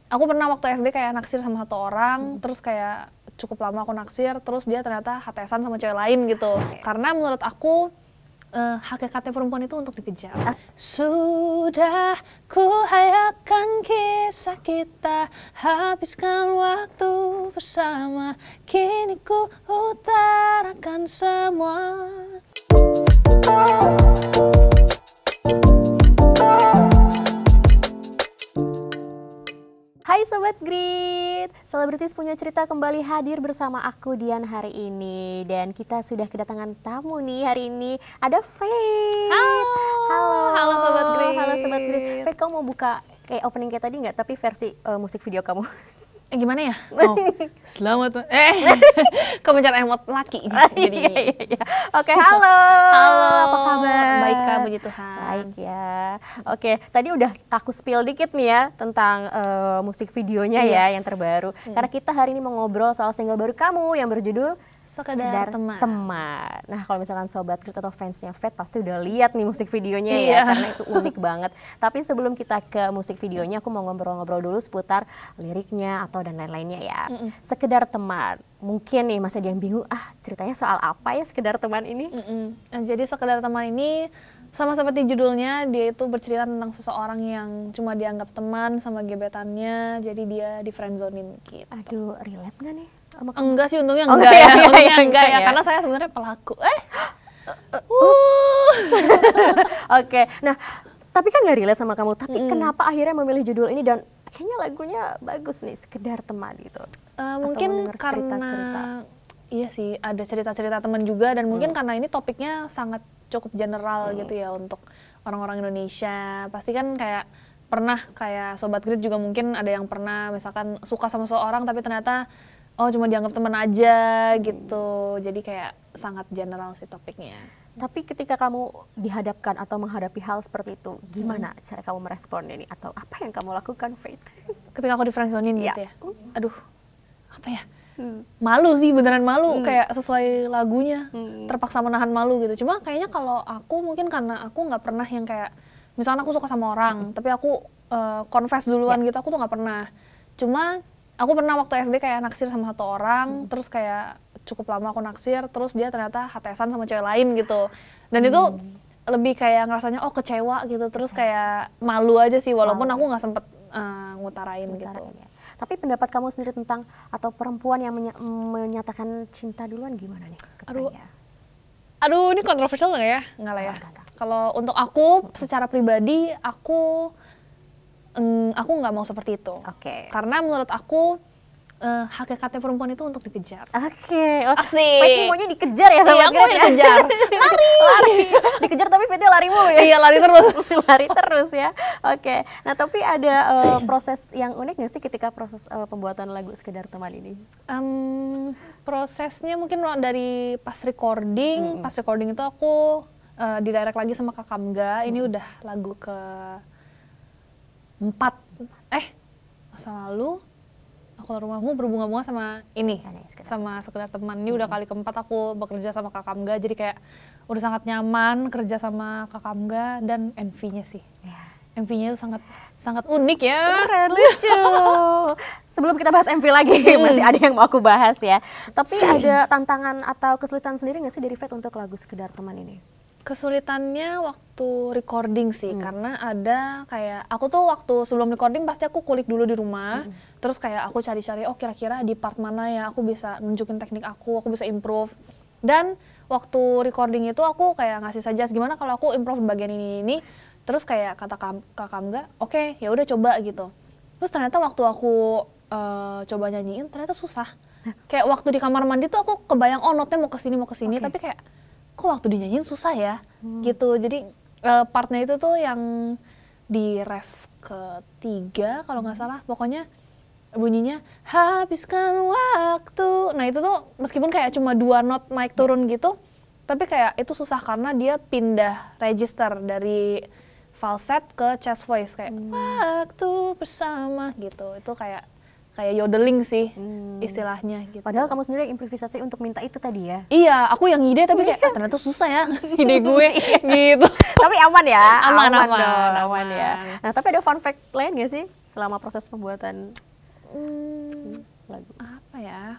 aku pernah waktu SD kayak naksir sama satu orang, terus kayak cukup lama aku naksir, terus dia ternyata HTS-an sama cewek lain gitu. Karena menurut aku hakikatnya perempuan itu untuk dikejar. Sudah ku hayalkan kisah kita, habiskan waktu bersama, kini ku utarakan semua. Hai Sobat Grit, Selebritis Punya Cerita kembali hadir bersama aku Dian hari ini. Dan kita sudah kedatangan tamu nih hari ini, ada Faith. Halo Sobat Grit. Halo Sobat Grit. Faith, kamu mau buka kayak opening kayak tadi nggak? Tapi versi musik video kamu. Gimana ya? Oh, selamat. Kok mencari emot laki jadi. Iya. Oke, halo. Halo. Apa kabar? Baik Kak, puji Tuhan. Baik ya. Oke, tadi udah aku spill dikit nih ya tentang musik videonya ya yang terbaru. Karena kita hari ini mau ngobrol soal single baru kamu yang berjudul Sekedar Teman. Nah, kalau misalkan Sobat Grit atau fansnya Faith pasti udah lihat nih musik videonya ya, karena itu unik banget. Tapi sebelum kita ke musik videonya, aku mau ngobrol-ngobrol dulu seputar liriknya atau dan lain-lainnya ya. Sekedar Teman. Mungkin nih masih ada yang bingung, ceritanya soal apa ya Sekedar Teman ini? Jadi Sekedar Teman ini sama seperti judulnya, dia itu bercerita tentang seseorang yang cuma dianggap teman sama gebetannya, jadi dia di friendzonin gitu. Aduh, relate nggak nih? Enggak sih, untungnya enggak ya. Untungnya enggak ya, karena saya sebenarnya pelaku. Oke, nah tapi kan nggak relate sama kamu. Tapi kenapa akhirnya memilih judul ini dan kayaknya lagunya bagus nih, Sekedar Teman gitu? Mungkin karena iya sih, ada cerita-cerita teman juga dan mungkin karena ini topiknya sangat cukup general gitu ya untuk orang-orang Indonesia. Pasti kan kayak pernah kayak Sobat Grit juga mungkin ada yang pernah misalkan suka sama seseorang tapi ternyata cuma dianggap teman aja gitu. Jadi kayak sangat general sih topiknya. Tapi ketika kamu dihadapkan atau menghadapi hal seperti itu, gimana cara kamu meresponnya nih? Atau apa yang kamu lakukan, Faith? Ketika aku di friendzonin gitu ya? Aduh, apa ya? Malu sih, beneran malu. Kayak sesuai lagunya, terpaksa menahan malu gitu. Cuma kayaknya kalau aku mungkin karena aku nggak pernah yang kayak, misalkan aku suka sama orang, tapi aku confess duluan gitu, aku tuh nggak pernah. Cuma aku pernah waktu SD kayak naksir sama satu orang, terus kayak cukup lama aku naksir, terus dia ternyata HTS-an sama cewek lain gitu. Dan itu lebih kayak ngerasanya kecewa gitu, terus kayak malu aja sih, walaupun aku nggak sempet ngutarain gitu. Ya. Tapi pendapat kamu sendiri tentang atau perempuan yang menyatakan cinta duluan gimana nih? Aduh, ini kontroversial nggak ya? Nggak lah ya. Kalau untuk aku secara pribadi, aku nggak mau seperti itu. Karena menurut aku hakikatnya perempuan itu untuk dikejar. Asik. Faith maunya dikejar ya sama Grit ya? Dikejar. Lari. Dikejar tapi Faith lari mulu ya? Iya, lari terus. Lari terus ya. Oke. Nah, tapi ada proses yang unik nggak sih ketika proses pembuatan lagu Sekedar Teman ini? Prosesnya mungkin dari pas recording. Pas recording itu aku didirect lagi sama Kak Kamga. Ini udah lagu ke 4. Masa lalu aku rumahmu berbunga-bunga sama ini, sama Sekedar Teman. Ini udah kali keempat aku bekerja sama Kak Kamga, jadi kayak udah sangat nyaman kerja sama Kak Kamga. Dan MV-nya sih, MV-nya itu sangat unik ya. Keren, lucu. Sebelum kita bahas MV lagi, masih ada yang mau aku bahas ya. Tapi ada tantangan atau kesulitan sendiri nggak sih dari Faith untuk lagu Sekedar Teman ini? Kesulitannya waktu recording sih, karena ada kayak, aku tuh waktu sebelum recording pasti aku kulik dulu di rumah, terus kayak aku cari-cari, kira-kira di part mana ya aku bisa nunjukin teknik aku bisa improve. Dan waktu recording itu aku kayak ngasih suggest gimana kalau aku improve bagian ini, terus kayak kata Kak Kamga, oke, ya udah coba gitu. Terus ternyata waktu aku coba nyanyiin, ternyata susah. Kayak waktu di kamar mandi tuh aku kebayang, notnya mau kesini, tapi kayak, kok waktu dinyanyiin susah ya, gitu. Jadi partnya itu tuh yang di ref ketiga kalau nggak salah, pokoknya bunyinya habiskan waktu. Nah itu tuh meskipun kayak cuma 2 not naik turun gitu, tapi kayak itu susah karena dia pindah register dari falset ke chest voice, kayak waktu bersama gitu. Itu kayak yodeling sih istilahnya gitu. Padahal kamu sendiri improvisasi untuk minta itu tadi ya? Iya, aku yang ide tapi kayak ternyata susah ya ide gue gitu. Tapi aman ya? Aman ya. Nah, tapi ada fun fact lain gak sih selama proses pembuatan lagu? Apa ya?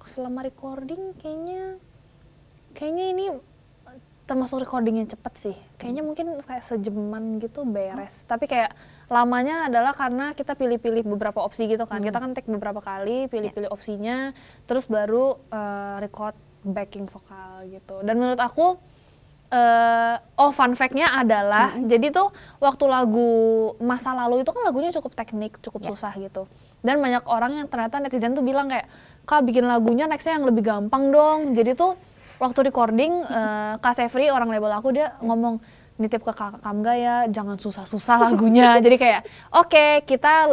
Selama recording kayaknya ini termasuk recording yang cepet sih. Kayaknya mungkin kayak sejaman gitu beres. Tapi kayak lamanya adalah karena kita pilih-pilih beberapa opsi gitu kan. Kita kan take beberapa kali, pilih-pilih opsinya, terus baru record backing vokal gitu. Dan menurut aku, fun fact-nya adalah, jadi tuh waktu lagu masa lalu itu kan lagunya cukup teknik, cukup susah gitu. Dan banyak orang yang ternyata netizen tuh bilang kayak, Kak bikin lagunya nextnya yang lebih gampang dong. Jadi tuh waktu recording, Kak Sefri, orang label aku, dia ngomong, nitip ke Kakak Kamga ya, jangan susah-susah lagunya. Jadi kayak, oke, kita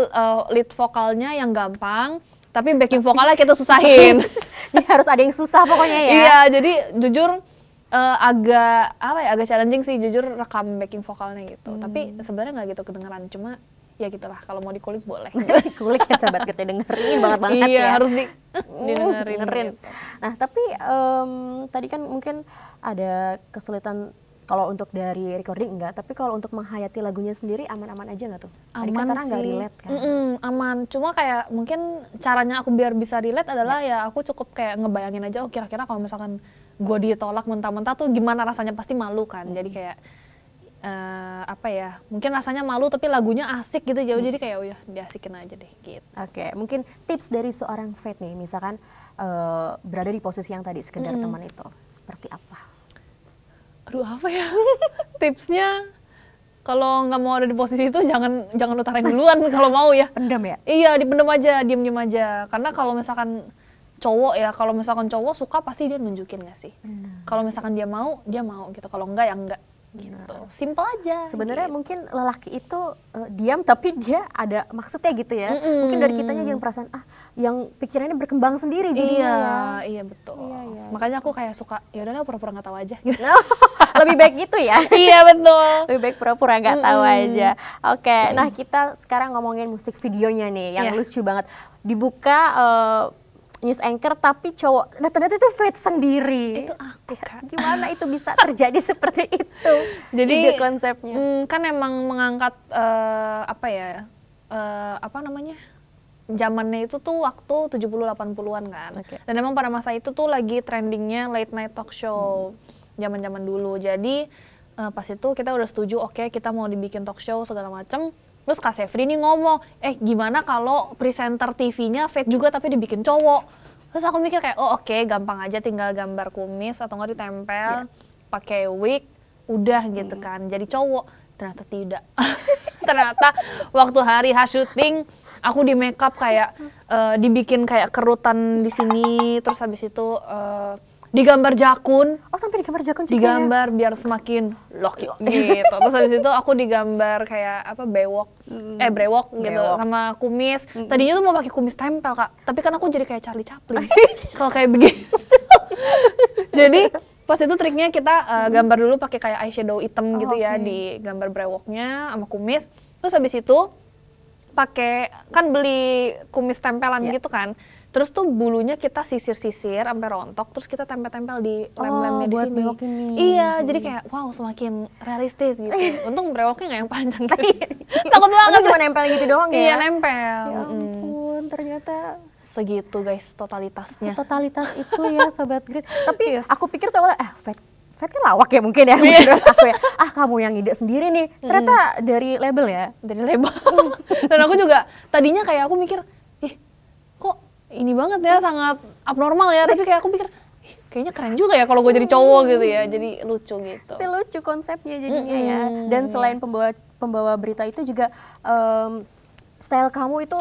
lead vokalnya yang gampang, tapi backing vokalnya kita susahin. Jadi harus ada yang susah pokoknya ya? Iya, jadi jujur agak challenging sih jujur rekam backing vokalnya gitu. Tapi sebenarnya nggak gitu kedengeran, cuma ya gitulah, kalau mau dikulik boleh. Dikulik ya sahabat kita, dengerin banget ya. Iya, harus didengerin. Gitu. Nah, tapi tadi kan mungkin ada kesulitan kalau untuk dari recording enggak, tapi kalau untuk menghayati lagunya sendiri aman-aman aja nggak tuh? Aman kan sih. Nggak relate kan? Aman. Cuma kayak mungkin caranya aku biar bisa relate adalah ya aku cukup kayak ngebayangin aja, oh kira-kira kalau misalkan gue ditolak mentah-mentah tuh gimana rasanya, pasti malu kan. Jadi kayak mungkin rasanya malu tapi lagunya asik gitu, jadi kayak oh ya diasikin aja deh gitu. Oke, mungkin tips dari seorang Faith nih, misalkan berada di posisi yang tadi sekedar teman itu, seperti apa? Aduh, apa ya tipsnya? Kalau nggak mau ada di posisi itu jangan utarain duluan kalau mau ya. Pendam ya? Iya, dipendam aja, diem aja. Karena kalau misalkan cowok suka pasti dia nunjukin nggak sih? Kalau misalkan dia mau gitu. Kalau enggak ya enggak. Gitu. Simple aja. Sebenarnya gitu. mungkin lelaki itu diam tapi dia ada maksudnya gitu ya. Mungkin dari kitanya yang perasaan yang pikirannya berkembang sendiri jadinya. Iya betul. Iya. Makanya aku kayak suka ya udahlah pura-pura nggak tahu aja. Gitu. Lebih baik gitu ya. Iya betul. Lebih baik pura-pura nggak tahu aja. Oke, nah kita sekarang ngomongin musik videonya nih yang lucu banget. Dibuka news anchor tapi cowok, nah ternyata itu Faith sendiri. Itu aku kan. Gimana itu bisa terjadi seperti itu? Jadi ide konsepnya. Kan emang mengangkat zamannya itu tuh waktu 70-80-an kan. Dan emang pada masa itu tuh lagi trendingnya late night talk show. Zaman-zaman dulu. Jadi pas itu kita udah setuju, oke, kita mau dibikin talk show segala macem. Terus Kak Sefri nih ngomong, gimana kalau presenter TV-nya Faith juga tapi dibikin cowok? Terus aku mikir kayak, oh oke, gampang aja, tinggal gambar kumis atau nggak ditempel, pakai wig, udah gitu kan, jadi cowok. Ternyata tidak. Ternyata waktu hari syuting, aku di makeup kayak dibikin kayak kerutan di sini, terus habis itu digambar jakun. Oh, sampai digambar jakun juga. Digambar ya? Biar semakin loki gitu. Terus habis itu aku digambar kayak brewok gitu sama kumis. Tadinya tuh mau pakai kumis tempel, Kak. Tapi kan aku jadi kayak Charlie Chaplin. Kalau kayak begini. Jadi pas itu triknya kita gambar dulu pakai kayak eyeshadow hitam gitu ya, di gambar brewoknya sama kumis. Terus habis itu pakai, kan beli kumis tempelan gitu kan. Terus tuh bulunya kita sisir-sisir sampai rontok, terus kita tempel-tempel di lem-lemnya di sini. Iya, jadi kayak wow, semakin realistis gitu. Untung brewoknya nggak yang panjang gitu. Takut banget. Cuma nempel gitu doang ya? Iya, nempel. Ya ampun, ternyata segitu guys totalitasnya. Totalitas itu ya Sobat Grit. Tapi aku pikir tuh Faith kan lawak ya mungkin ya, menurut aku ya. Kamu yang ide sendiri nih. Ternyata dari label ya? Dari label. Dan aku juga tadinya kayak aku mikir, kok ini banget ya, sangat abnormal ya, tapi kayak aku pikir kayaknya keren juga ya kalau gue jadi cowok gitu ya, jadi lucu gitu. Tapi lucu konsepnya jadinya ya. Dan selain pembawa berita itu juga style kamu itu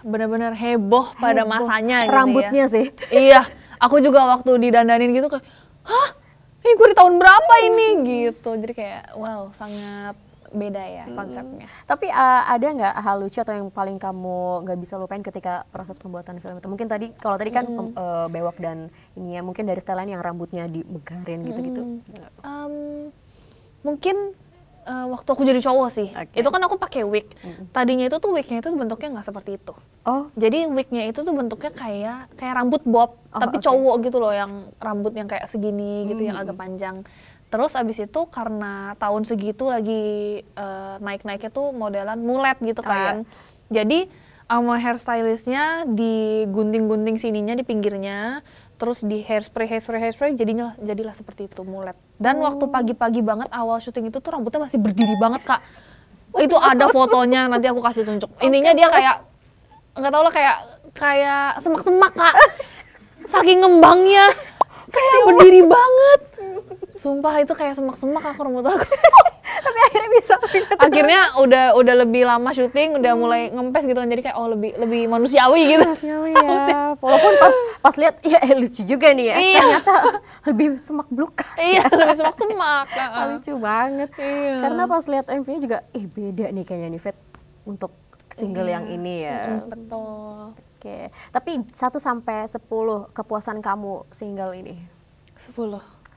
benar-benar heboh pada masanya. Rambutnya gitu ya. sih. Iya, aku juga waktu didandanin gitu kayak, ini gue di tahun berapa ini gitu. Jadi kayak wow, sangat beda ya konsepnya. Tapi ada nggak hal lucu atau yang paling kamu nggak bisa lupain ketika proses pembuatan film itu? Mungkin kalau tadi kan bewok dan ini ya, mungkin dari style yang rambutnya dimegarin gitu-gitu. Mungkin waktu aku jadi cowok sih, itu kan aku pakai wig. Tadinya itu tuh wignya itu bentuknya nggak seperti itu. Jadi wignya itu tuh bentuknya kayak rambut bob, tapi cowok gitu loh, yang rambut yang kayak segini gitu, yang agak panjang. Terus abis itu karena tahun segitu lagi naik-naiknya tuh modelan mulet gitu kan. Jadi sama hairstylistnya digunting-gunting sininya di pinggirnya, terus di hairspray jadilah seperti itu mulet. Dan waktu pagi-pagi banget awal syuting itu tuh rambutnya masih berdiri banget Kak. Itu ada fotonya, nanti aku kasih tunjuk. Ininya dia kayak nggak tau lah, kayak semak-semak Kak. Saking ngembangnya, kayak berdiri banget. Sumpah itu kayak semak-semak aku rambut aku. Tapi akhirnya bisa. Akhirnya udah lebih lama syuting, udah mulai ngempes gitu kan, jadi kayak lebih manusiawi gitu. Manusiawi ya. Walaupun pas lihat ya lucu juga nih ya. Ternyata lebih semak belukar. Iya, lebih semak-semak. Lucu banget. Iya. Karena pas lihat MV-nya juga beda nih kayaknya nih Fet untuk single yang ini ya. Betul. Oke. Tapi 1 sampai 10 kepuasan kamu single ini? 10.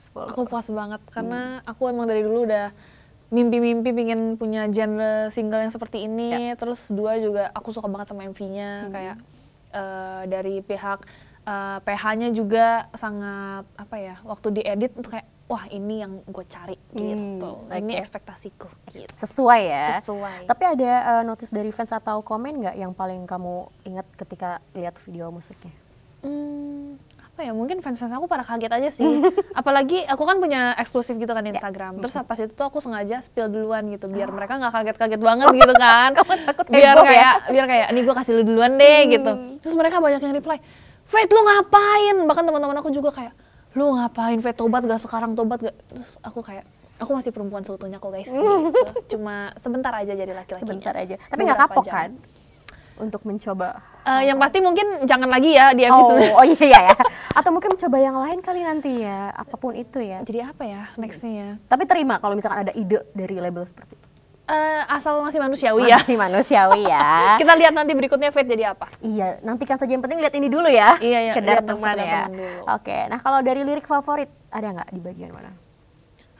Aku puas banget karena aku emang dari dulu udah mimpi-mimpi pingin punya genre single yang seperti ini. Terus 2 juga aku suka banget sama MV-nya, kayak dari pihak PH-nya juga sangat waktu diedit tuh kayak wah ini yang gue cari gitu. Ini ekspektasiku gitu. Sesuai ya. Sesuai. Tapi ada notice dari fans atau komen nggak yang paling kamu ingat ketika lihat video musiknya? Mungkin fans-fans aku pada kaget aja sih. Apalagi aku kan punya eksklusif gitu kan di Instagram. Terus pas itu tuh aku sengaja spill duluan gitu biar mereka nggak kaget-kaget banget gitu kan. biar kayak nih gue kasih lu duluan deh gitu. Terus mereka banyak yang reply, "Fet, lu ngapain?" Bahkan teman-teman aku juga kayak, "Lu ngapain Fet, tobat gak sekarang, tobat gak?" Terus aku kayak, aku masih perempuan seutuhnya kok guys gitu. Cuma sebentar aja jadi laki-laki. Sebentar aja. Tapi nggak kapok kan? Untuk mencoba yang pasti mungkin jangan lagi ya di episode. Oh iya ya. Atau mungkin mencoba yang lain kali nanti ya, apapun itu ya. Jadi apa ya nextnya ya? Tapi terima kalau misalkan ada ide dari label seperti itu. Asal masih manusiawi ya. Masih manusiawi ya. Kita lihat nanti berikutnya Fet jadi apa. Iya, nantikan saja, yang penting lihat ini dulu ya. Iya, sekedar teman sekedar ya. teman dulu. Oke, nah kalau dari lirik favorit ada nggak di bagian mana?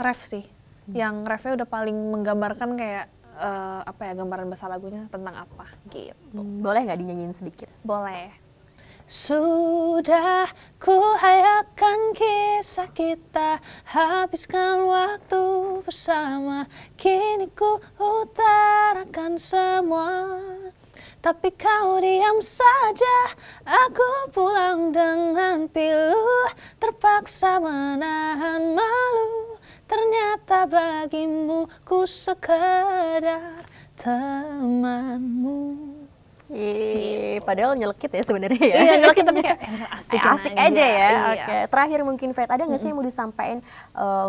Ref sih. Yang refnya udah paling menggambarkan kayak gambaran besar lagunya tentang apa gitu. Boleh nggak dinyanyiin sedikit? Boleh. Sudah ku hayakan kisah kita, habiskan waktu bersama, kini ku utarakan semua. Tapi kau diam saja, aku pulang dengan pilu, terpaksa menahan malu. Ternyata bagimu ku sekedar temanmu. Padahal nyelekit ya sebenarnya ya. Iya nyelekit tapi kayak asik aja ya. Iya. Oke. Terakhir mungkin Fet, ada nggak sih yang mau disampaikan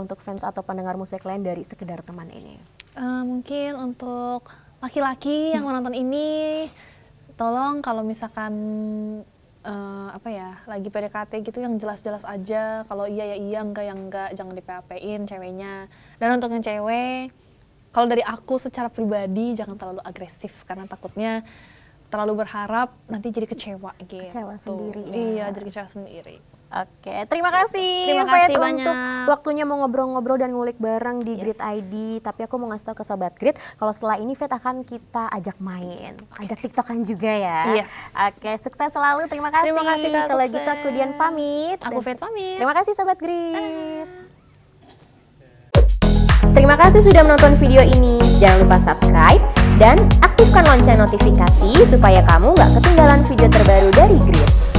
untuk fans atau pendengar musik lain dari sekedar teman ini? Mungkin untuk laki-laki yang menonton ini, tolong kalau misalkan lagi PDKT gitu yang jelas-jelas aja. Kalau iya ya iya, enggak ya enggak, jangan di PHP-in ceweknya. Dan untuk yang cewek, kalau dari aku secara pribadi jangan terlalu agresif karena takutnya terlalu berharap nanti jadi kecewa gitu. Kecewa sendiri. Iya, jadi kecewa sendiri. Oke, terima kasih. Terima kasih Fet, banyak untuk waktunya mau ngobrol-ngobrol dan ngulik bareng di Grid ID. Tapi aku mau ngasih tau ke Sobat Grid, kalau setelah ini Fet akan kita ajak main, ajak TikTokan juga ya. Yes. Oke, sukses selalu. Terima kasih. Terima kasih Kak, kalau sukses. gitu aku Dian pamit. Aku Fet pamit. Terima kasih Sobat Grid. Terima kasih sudah menonton video ini. Jangan lupa subscribe dan aktifkan lonceng notifikasi supaya kamu nggak ketinggalan video terbaru dari Grid.